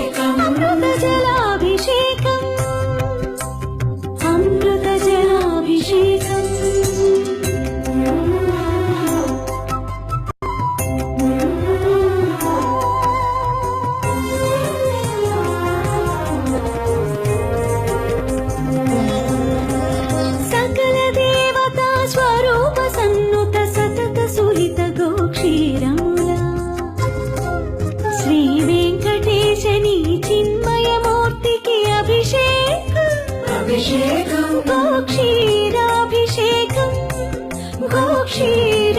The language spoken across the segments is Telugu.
అమృత జలాభిషేకం అమృత జలాభిషేకం సకల దేవతా స్వరూప సన్నుత సతత సుహిత గోక్షీరములా శ్రీ వెంకటేశని చిన్మయమూర్తికి అభిషేకం అభిషేకం గోక్షీరాభిషేకం గోక్షీరాభిషేకం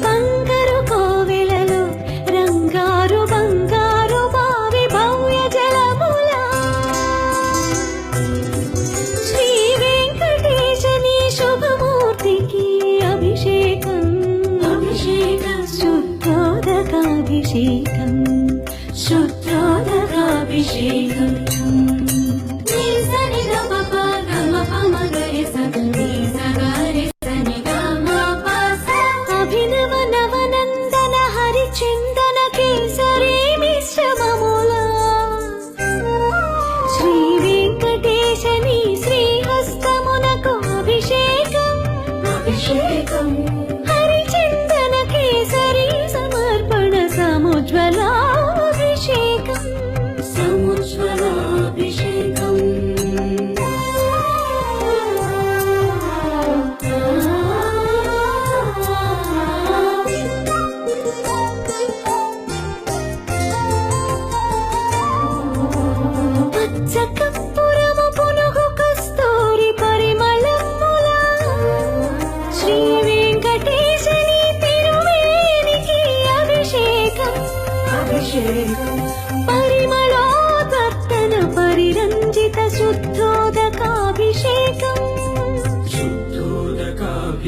బంగారు కోవెలలో రంగారు బంగారు బావి భవ్య జలములా శ్రీ వెంకటేశని శుభమూర్తికి అభిషేకం అభిషేకం శుద్ధోదకాభిషేకం శుద్ధోదకాభిషేకం అభినవ నవనందన హరిచందన కేసరి మిశ్రమములా శ్రీ వెంకటేశని శ్రీహస్తమునకు అభిషేకం అభిషేకం హరిచందన కేసరి సమర్పణ సముజ్వలాభిషేకం సముజ్వలాభిషేకం పచ్చ కర్పూరము పునుగు కస్తూరి పరిమళములా శ్రీ వెంకటేశని తిరువేనికి అభిషేకం అభిషేకం పరిమళోదర్తన పరిరంజిత శుద్ధోదకాభిషేకం శుద్ధోదకాభిషేకం